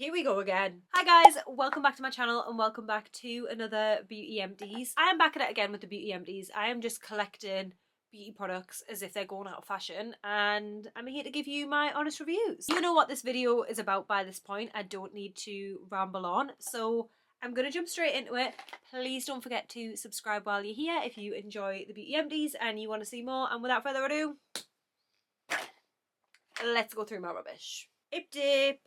Here we go again. Hi guys, welcome back to my channel and welcome back to another Beauty Empties. I am back at it again with the Beauty Empties. I am just collecting beauty products as if they're going out of fashion, and I'm here to give you my honest reviews. You know what this video is about by this point. I don't need to ramble on, so I'm gonna jump straight into it. Please don't forget to subscribe while you're here if you enjoy the Beauty Empties and you want to see more, and without further ado, let's go through my rubbish. Dip.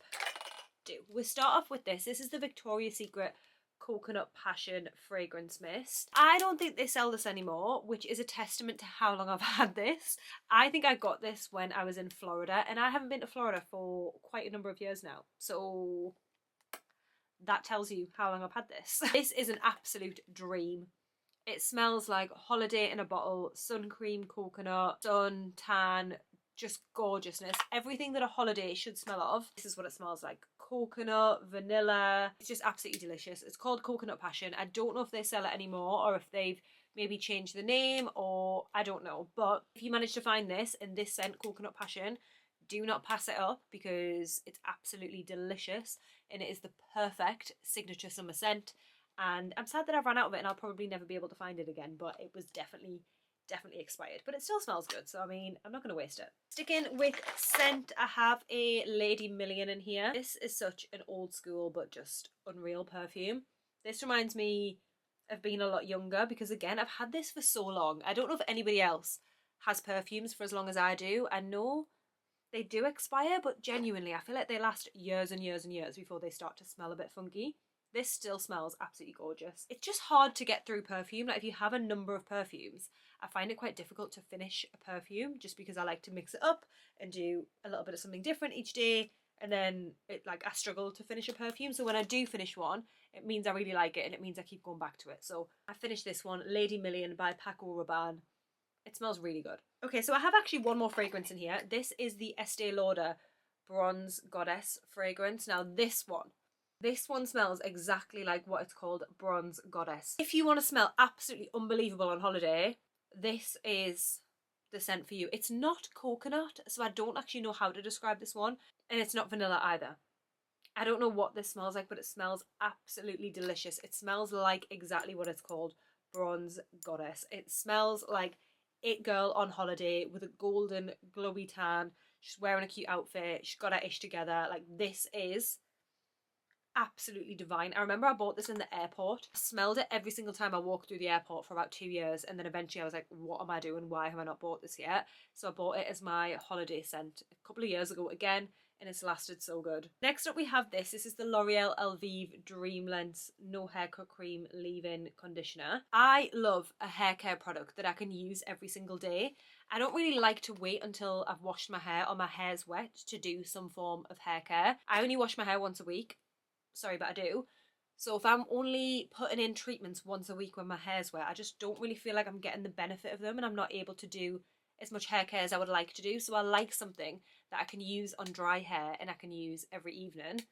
We start off with this. This is the Victoria's Secret Coconut Passion Fragrance Mist. I don't think they sell this anymore, which is a testament to how long I've had this. I think I got this when I was in Florida, and I haven't been to Florida for quite a number of years now. So that tells you how long I've had this. This is an absolute dream. It smells like holiday in a bottle, sun cream, coconut, sun, tan, just gorgeousness. Everything that a holiday should smell of. This is what it smells like. Coconut, vanilla. It's just absolutely delicious. It's called Coconut Passion. I don't know if they sell it anymore or if they've maybe changed the name, or I don't know. But if you manage to find this in this scent, Coconut Passion, do not pass it up because it's absolutely delicious and it is the perfect signature summer scent. And I'm sad that I've run out of it and I'll probably never be able to find it again, but it was definitely expired, but it still smells good, so I mean, I'm not going to waste it. Sticking with scent, I have a Lady Million in here. This is such an old school but just unreal perfume. This reminds me of being a lot younger because, again, I've had this for so long. I don't know if anybody else has perfumes for as long as I do. I know they do expire, but genuinely I feel like they last years and years and years before they start to smell a bit funky. This still smells absolutely gorgeous. It's just hard to get through perfume. Like, if you have a number of perfumes, I find it quite difficult to finish a perfume just because I like to mix it up and do a little bit of something different each day, and then I struggle to finish a perfume. So when I do finish one, it means I really like it and it means I keep going back to it. So I finished this one, Lady Million by Paco Rabanne. It smells really good. Okay, so I have actually one more fragrance in here. This is the Estee Lauder Bronze Goddess fragrance. Now this one smells exactly like what it's called, Bronze Goddess. If you want to smell absolutely unbelievable on holiday, this is the scent for you. It's not coconut, so I don't actually know how to describe this one, and it's not vanilla either. I don't know what this smells like, but it smells absolutely delicious. It smells like exactly what it's called, Bronze Goddess. It smells like it girl on holiday with a golden glowy tan. She's wearing a cute outfit. She's got her ish together. Like, this is absolutely divine. I remember I bought this in the airport. I smelled it every single time I walked through the airport for about 2 years, and then eventually I was like, what am I doing? Why have I not bought this yet? So I bought it as my holiday scent a couple of years ago again, and it's lasted so good. Next up we have this. This is the L'Oreal Elvive Dream Lengths No Haircut Cream Leave-In Conditioner. I love a hair care product that I can use every single day. I don't really like to wait until I've washed my hair or my hair's wet to do some form of hair care. I only wash my hair once a week. Sorry, but I do. So if I'm only putting in treatments once a week when my hair's wet, I just don't really feel like I'm getting the benefit of them, and I'm not able to do as much hair care as I would like to do. So I like something that I can use on dry hair and I can use every evening.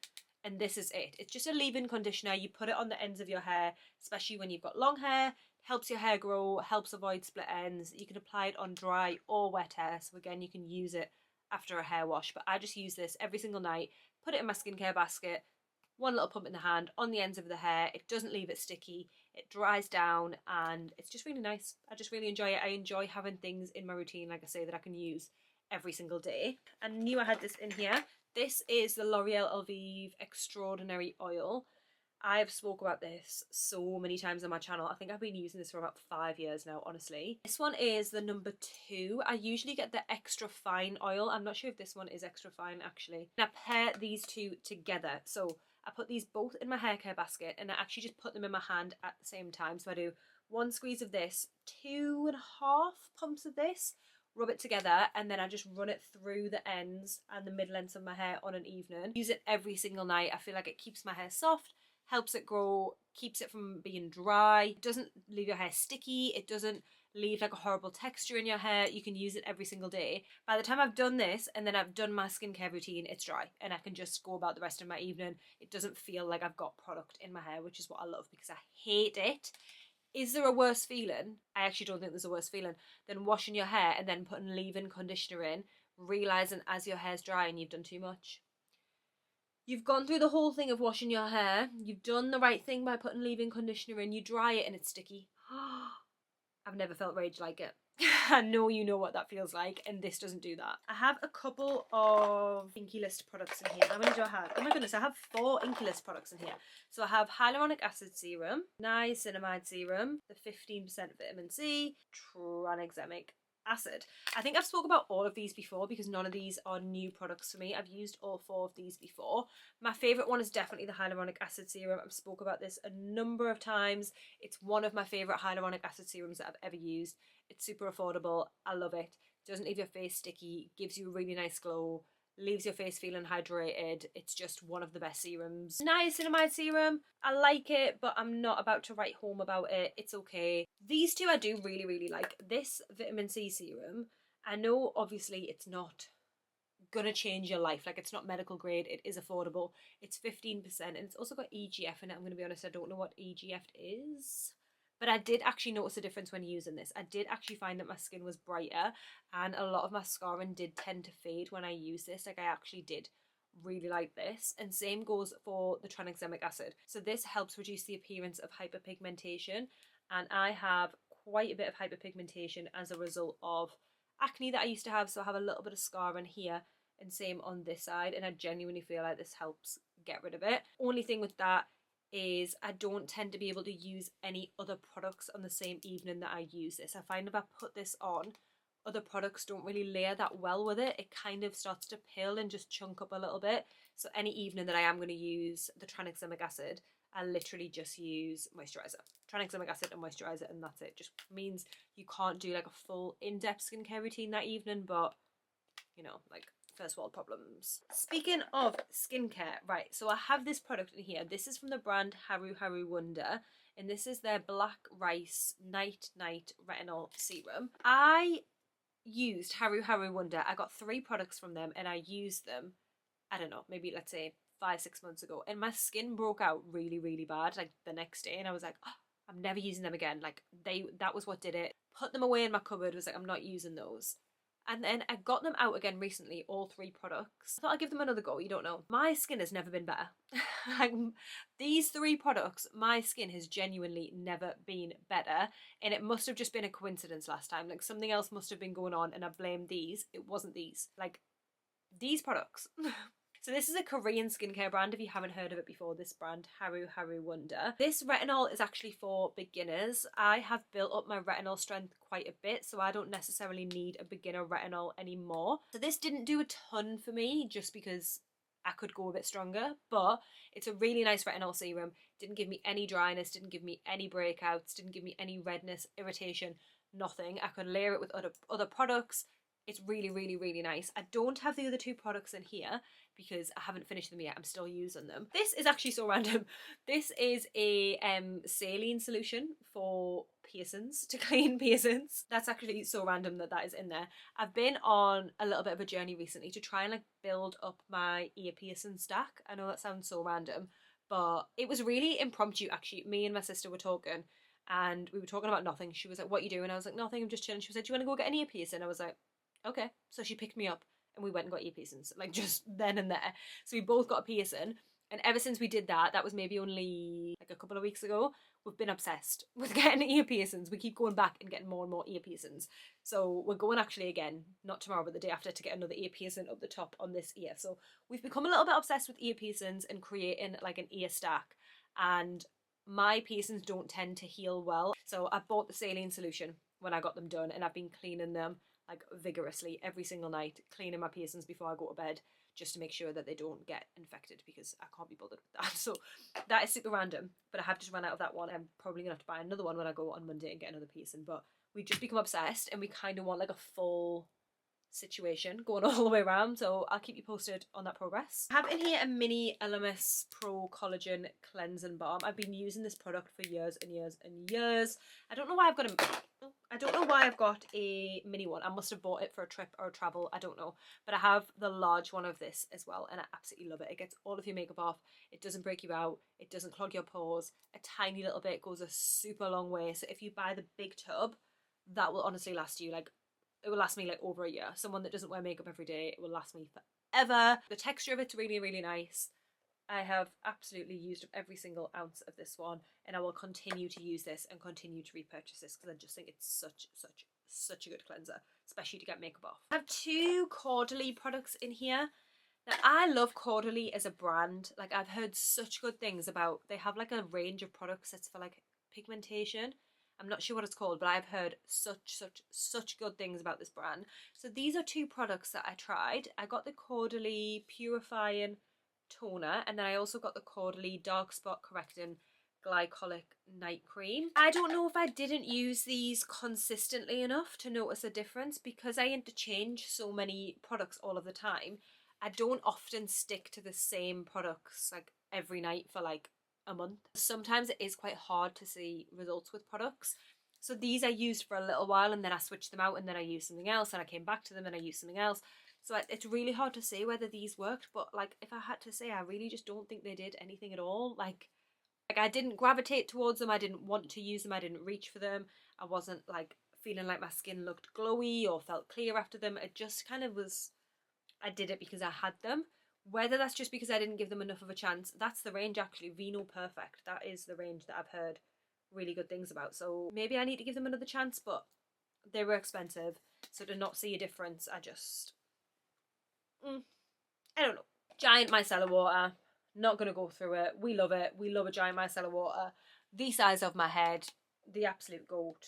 And this is it. It's just a leave-in conditioner. You put it on the ends of your hair, especially when you've got long hair. Helps your hair grow, helps avoid split ends. You can apply it on dry or wet hair. So again, you can use it after a hair wash. But I just use this every single night, put it in my skincare basket, one little pump in the hand on the ends of the hair. It doesn't leave it sticky, it dries down, and it's just really nice. I just really enjoy it. I enjoy having things in my routine, like I say, that I can use every single day. And I knew I had this in here. This is the L'Oreal Elvive Extraordinary Oil. I've spoke about this so many times on my channel. I think I've been using this for about 5 years now, honestly. This one is the number 2. I usually get the extra fine oil. I'm not sure if this one is extra fine, actually. And I pair these two together. So I put these both in my hair care basket and I actually just put them in my hand at the same time. So I do 1 squeeze of this, 2.5 pumps of this, rub it together, and then I just run it through the ends and the middle ends of my hair on an evening. Use it every single night. I feel like it keeps my hair soft, helps it grow, keeps it from being dry. It doesn't leave your hair sticky. It doesn't leave like a horrible texture in your hair. You can use it every single day. By the time I've done this and then I've done my skincare routine, it's dry and I can just go about the rest of my evening. It doesn't feel like I've got product in my hair, which is what I love because I hate it. Is there a worse feeling? I actually don't think there's a worse feeling than washing your hair and then putting leave-in conditioner in, realising as your hair's dry and you've done too much. You've gone through the whole thing of washing your hair. You've done the right thing by putting leave-in conditioner in. You dry it and it's sticky. I've never felt rage like it. I know you know what that feels like, and this doesn't do that. I have a couple of Inkey List products in here. How many do I have? Oh my goodness, I have 4 Inkey List products in here. So I have hyaluronic acid serum, niacinamide serum, the 15% vitamin C, tranexamic acid. I think I've spoke about all of these before because none of these are new products for me. I've used all 4 of these before. My favourite one is definitely the hyaluronic acid serum. I've spoke about this a number of times. It's one of my favourite hyaluronic acid serums that I've ever used. It's super affordable. I love it. Doesn't leave your face sticky, gives you a really nice glow, leaves your face feeling hydrated. It's just one of the best serums. Niacinamide serum, I like it, but I'm not about to write home about it. It's okay. These two I do really, really like. This vitamin C serum, I know obviously it's not gonna change your life. Like, it's not medical grade, it is affordable. It's 15% and it's also got EGF in it. I'm gonna be honest, I don't know what EGF is. But I did actually notice a difference when using this. I did actually find that my skin was brighter and a lot of my scarring did tend to fade when I used this. Like, I actually did really like this. And same goes for the tranexamic acid. So this helps reduce the appearance of hyperpigmentation. And I have quite a bit of hyperpigmentation as a result of acne that I used to have. So I have a little bit of scarring here and same on this side. And I genuinely feel like this helps get rid of it. Only thing with that is I don't tend to be able to use any other products on the same evening that I use this. I find if I put this on, other products don't really layer that well with it. It kind of starts to peel and just chunk up a little bit. So any evening that I am going to use the tranexamic acid, I literally just use moisturiser. Tranexamic acid and moisturiser, and that's it. Just means you can't do like a full in-depth skincare routine that evening, but you know, like, first world problems. Speaking of skincare, right, so I have this product in here. This is from the brand Haru Wonder, and this is their Black Rice Night Retinol Serum. I used Haru Wonder. I got 3 products from them and I used them, I don't know, maybe let's say 5-6 months ago, and my skin broke out really, really bad like the next day, and I was like, oh, I'm never using them again. Like, that was what did it. Put them away in my cupboard, was like, I'm not using those. And then I got them out again recently, all 3 products. I thought I'd give them another go, you don't know. My skin has never been better. Like, these 3 products, my skin has genuinely never been better. And it must have just been a coincidence last time. Like, something else must have been going on and I blamed these. It wasn't these. Like, these products. So this is a Korean skincare brand, if you haven't heard of it before, this brand, Haru Wonder. This retinol is actually for beginners. I have built up my retinol strength quite a bit, so I don't necessarily need a beginner retinol anymore. So this didn't do a ton for me, just because I could go a bit stronger, but it's a really nice retinol serum. Didn't give me any dryness, didn't give me any breakouts, didn't give me any redness, irritation, nothing. I could layer it with other products. It's really, really, really nice. I don't have the other 2 products in here because I haven't finished them yet. I'm still using them. This is actually so random. This is a saline solution for piercings, to clean piercings. That's actually so random that that is in there. I've been on a little bit of a journey recently to try and like build up my ear piercing stack. I know that sounds so random, but it was really impromptu actually. Me and my sister were talking and we were talking about nothing. She was like, what are you doing? I was like, nothing, I'm just chilling. She was like, do you want to go get an ear piercing? I was like, okay. So she picked me up and we went and got ear piercings, like just then and there. So we both got a piercing, and ever since we did that, that was maybe only like a couple of weeks ago, we've been obsessed with getting ear piercings. We keep going back and getting more and more ear piercings. So we're going actually again, not tomorrow, but the day after, to get another ear piercing up the top on this ear. So we've become a little bit obsessed with ear piercings and creating like an ear stack. And my piercings don't tend to heal well. So I bought the saline solution when I got them done, and I've been cleaning them like vigorously every single night, cleaning my piercings before I go to bed, just to make sure that they don't get infected, because I can't be bothered with that. So that is super random, but I have just run out of that one. I'm probably gonna have to buy another one when I go on Monday and get another piercing. But we just become obsessed and we kind of want like a full situation going all the way around, so I'll keep you posted on that progress. I have in here a mini LMS Pro Collagen Cleansing Balm. I've been using this product for years and years and years. I don't know why I've got a mini one. I must have bought it for a trip or a travel, I don't know. But I have the large one of this as well, and I absolutely love it. It gets all of your makeup off, it doesn't break you out, it doesn't clog your pores. A tiny little bit goes a super long way. So if you buy the big tub, that will honestly last you like, it will last me like over a year. Someone that doesn't wear makeup every day, it will last me forever. The texture of it's really, really nice. I have absolutely used up every single ounce of this one, and I will continue to use this and continue to repurchase this because I just think it's such a good cleanser, especially to get makeup off. I have two Caudalie products in here. Now, I love Caudalie as a brand. Like, I've heard such good things about, they have like a range of products that's for like pigmentation. I'm not sure what it's called, but I've heard such good things about this brand. So these are two products that I tried. I got the Caudalie Purifying Toner, and then I also got the Caudalie Dark Spot Correcting Glycolic Night Cream. I don't know if I didn't use these consistently enough to notice a difference because I interchange so many products all of the time. I don't often stick to the same products like every night for like a month. Sometimes it is quite hard to see results with products. So these I used for a little while and then I switched them out and then I used something else and I came back to them and I used something else. So it's really hard to say whether these worked, but like if I had to say, I really just don't think they did anything at all. Like I didn't gravitate towards them, I didn't want to use them, I didn't reach for them. I wasn't like feeling like my skin looked glowy or felt clear after them. It just kind of was, I did it because I had them. Whether that's just because I didn't give them enough of a chance, that's the range actually, Vino Perfect. That is the range that I've heard really good things about. So maybe I need to give them another chance, but they were expensive. So to not see a difference, I just, I don't know. Giant micellar water. Not going to go through it. We love it. We love a giant micellar water. The size of my head. The absolute goat.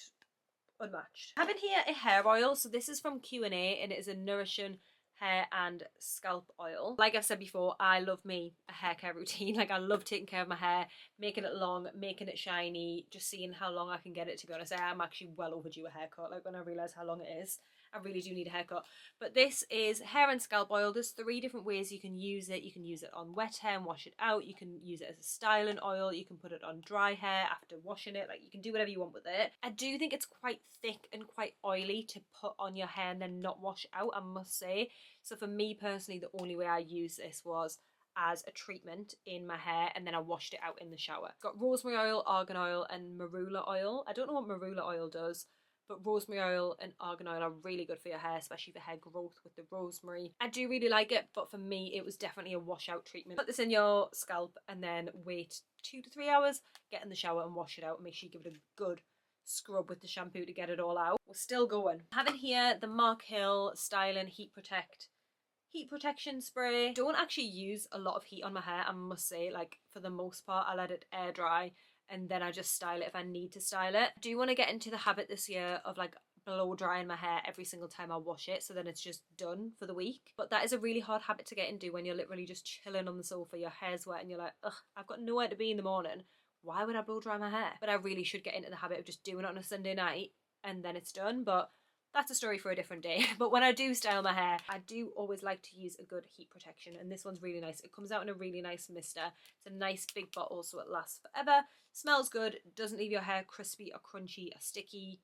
Unmatched. I have in here a hair oil. So this is from Q&A and it is a nourishing hair and scalp oil. Like I've said before, I love me a hair care routine. Like I love taking care of my hair, making it long, making it shiny, just seeing how long I can get it. To be honest, I am actually well overdue a haircut. Like when I realise how long it is, I really do need a haircut. But this is hair and scalp oil. There's 3 different ways you can use it. You can use it on wet hair and wash it out. You can use it as a styling oil. You can put it on dry hair after washing it. Like you can do whatever you want with it. I do think it's quite thick and quite oily to put on your hair and then not wash out, I must say. So for me personally, the only way I used this was as a treatment in my hair and then I washed it out in the shower. Got rosemary oil, argan oil and marula oil. I don't know what marula oil does, but rosemary oil and argan oil are really good for your hair, especially for hair growth with the rosemary. I do really like it, but for me it was definitely a washout treatment. Put this in your scalp and then wait 2 to 3 hours, get in the shower and wash it out. Make sure you give it a good scrub with the shampoo to get it all out. We're still going. Having here the Mark Hill Styling Heat Protection Spray. Don't actually use a lot of heat on my hair, I must say. Like for the most part I let it air dry and then I just style it if I need to style it. I do want to get into the habit this year of like blow drying my hair every single time I wash it, so then it's just done for the week. But that is a really hard habit to get into when you're literally just chilling on the sofa, your hair's wet and you're like, ugh, I've got nowhere to be in the morning. Why would I blow dry my hair? But I really should get into the habit of just doing it on a Sunday night and then it's done. But that's a story for a different day. But when I do style my hair, I do always like to use a good heat protection, and this one's really nice. It comes out in a really nice mister. It's a nice big bottle so it lasts forever. Smells good, doesn't leave your hair crispy or crunchy or sticky.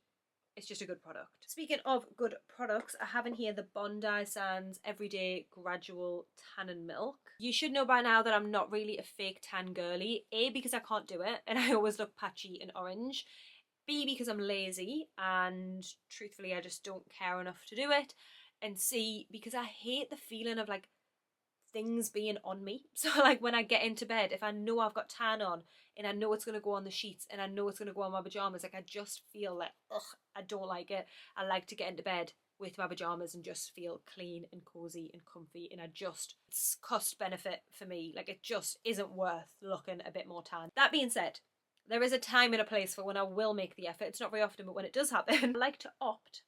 It's just a good product. Speaking of good products, I have in here the Bondi Sands Everyday Gradual Tannin Milk. You should know by now that I'm not really a fake tan girly. A, because I can't do it and I always look patchy and orange. B, because I'm lazy and truthfully I just don't care enough to do it. And C, because I hate the feeling of like things being on me. So like when I get into bed, if I know I've got tan on and I know it's going to go on the sheets and I know it's going to go on my pajamas, like I just feel like, ugh, I don't like it. I like to get into bed with my pajamas and just feel clean and cozy and comfy, and it's cost benefit for me. Like it just isn't worth looking a bit more tan. That being said, there is a time and a place for when I will make the effort. It's not very often, but when it does happen, I like to opt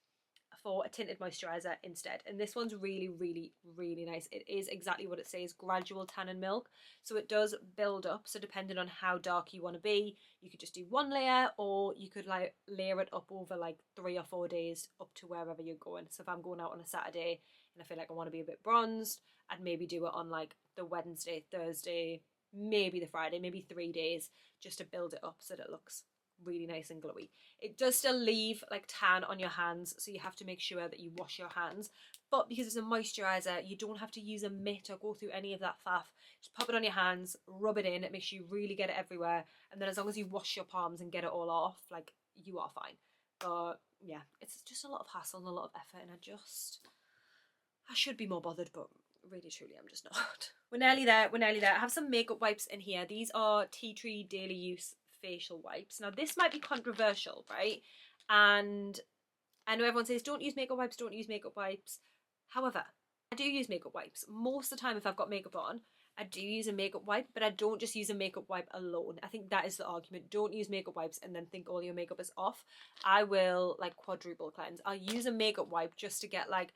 for a tinted moisturiser instead. And this one's really, really, really nice. It is exactly what it says, Gradual Tannin Milk. So it does build up. So depending on how dark you want to be, you could just do 1 layer, or you could like layer it up over like 3 or 4 days up to wherever you're going. So if I'm going out on a Saturday and I feel like I want to be a bit bronzed, I'd maybe do it on like the Wednesday, Thursday, maybe the Friday, maybe 3 days, just to build it up so that it looks really nice and glowy. It does still leave like tan on your hands, so you have to make sure that you wash your hands, but because it's a moisturiser, you don't have to use a mitt or go through any of that faff. Just pop it on your hands, rub it in, it makes you really get it everywhere, and then as long as you wash your palms and get it all off, like, you are fine. But yeah, it's just a lot of hassle and a lot of effort, and I should be more bothered, but really truly I'm just not. We're nearly there, we're nearly there. I have some makeup wipes in here. These are Tea Tree Daily Use facial wipes. Now this might be controversial, right? And I know everyone says don't use makeup wipes, don't use makeup wipes. However, I do use makeup wipes. Most of the time if I've got makeup on, I do use a makeup wipe, but I don't just use a makeup wipe alone. I think that is the argument. Don't use makeup wipes and then think all your makeup is off. I will like quadruple cleanse. I'll use a makeup wipe just to get like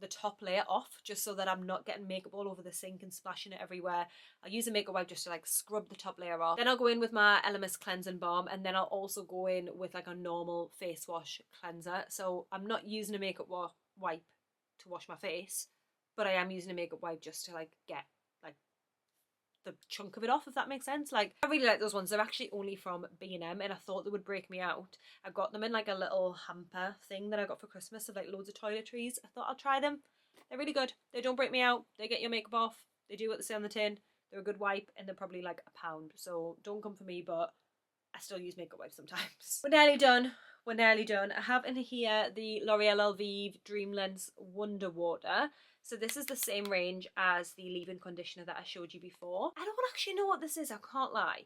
the top layer off, just so that I'm not getting makeup all over the sink and splashing it everywhere. I'll use a makeup wipe just to like scrub the top layer off. Then I'll go in with my LMS cleansing balm, and then I'll also go in with like a normal face wash cleanser. So I'm not using a makeup wipe to wash my face, but I am using a makeup wipe just to like get like the chunk of it off, if that makes sense. Like, I really like those ones. They're actually only from B&M, and I thought they would break me out. I got them in like a little hamper thing that I got for Christmas of like loads of toiletries. I thought I'll try them. They're really good. They don't break me out. They get your makeup off. They do what they say on the tin. They're a good wipe, and they're probably like £1. So don't come for me, but I still use makeup wipes sometimes. We're nearly done. We're nearly done. I have in here the L'Oreal Elvive Dream Lens Wonder Water. So this is the same range as the leave-in conditioner that I showed you before. I don't actually know what this is, I can't lie.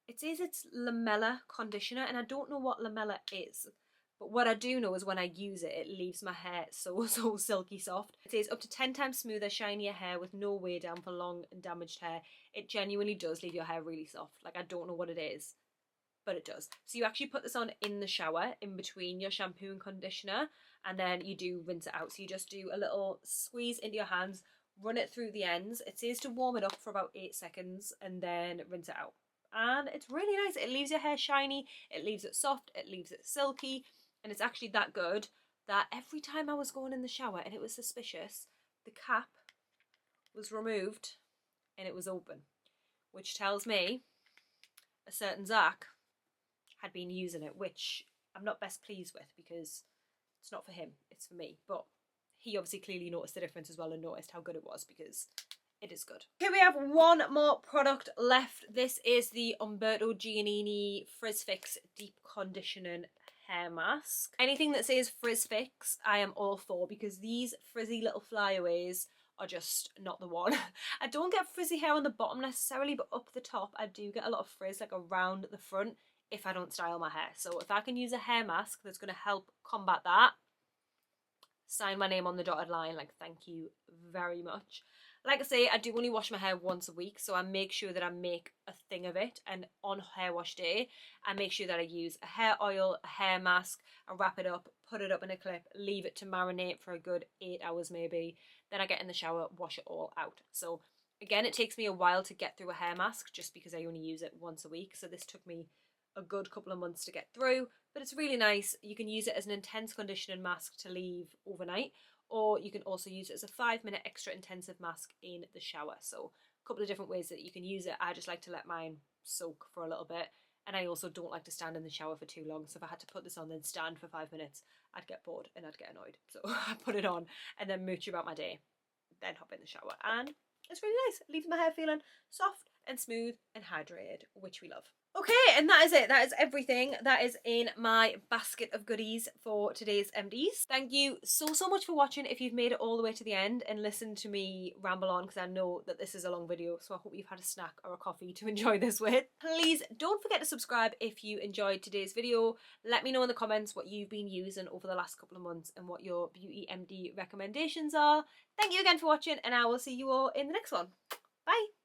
It says it's lamella conditioner, and I don't know what lamella is. But what I do know is when I use it, it leaves my hair so silky soft. It says up to 10 times smoother, shinier hair with no weigh down for long and damaged hair. It genuinely does leave your hair really soft. Like, I don't know what it is, but it does. So you actually put this on in the shower in between your shampoo and conditioner, and then you do rinse it out. So you just do a little squeeze into your hands, run it through the ends. It says to warm it up for about 8 seconds and then rinse it out. And it's really nice. It leaves your hair shiny, it leaves it soft, it leaves it silky, and it's actually that good that every time I was going in the shower and it was suspicious, the cap was removed and it was open, which tells me a certain Zach had been using it, which I'm not best pleased with because it's not for him, it's for me. But he obviously clearly noticed the difference as well and noticed how good it was, because it is good. Here we have one more product left. This is the Umberto Giannini Frizz Fix Deep Conditioning Hair Mask. Anything that says Frizz Fix, I am all for, because these frizzy little flyaways are just not the one. I don't get frizzy hair on the bottom necessarily, but up the top I do get a lot of frizz like around the front if I don't style my hair. So if I can use a hair mask that's going to help combat that, sign my name on the dotted line, like, thank you very much. Like I say, I do only wash my hair once a week, so I make sure that I make a thing of it, and on hair wash day I make sure that I use a hair oil, a hair mask, I wrap it up, put it up in a clip, leave it to marinate for a good 8 hours maybe, then I get in the shower, wash it all out. So again, it takes me a while to get through a hair mask just because I only use it once a week, so this took me a good couple of months to get through, but it's really nice. You can use it as an intense conditioning mask to leave overnight, or you can also use it as a 5-minute extra intensive mask in the shower. So a couple of different ways that you can use it. I just like to let mine soak for a little bit, and I also don't like to stand in the shower for too long, so if I had to put this on then stand for 5 minutes, I'd get bored and I'd get annoyed. So I put it on and then mooch about my day, then hop in the shower, and it's really nice. It leaves my hair feeling soft and smooth and hydrated, which we love. Okay, and that is it. That is everything that is in my basket of goodies for today's Empties. Thank you so much for watching. If you've made it all the way to the end and listened to me ramble on, because I know that this is a long video, so I hope you've had a snack or a coffee to enjoy this with. Please don't forget to subscribe if you enjoyed today's video. Let me know in the comments what you've been using over the last couple of months and what your beauty empty recommendations are. Thank you again for watching, and I will see you all in the next one. Bye!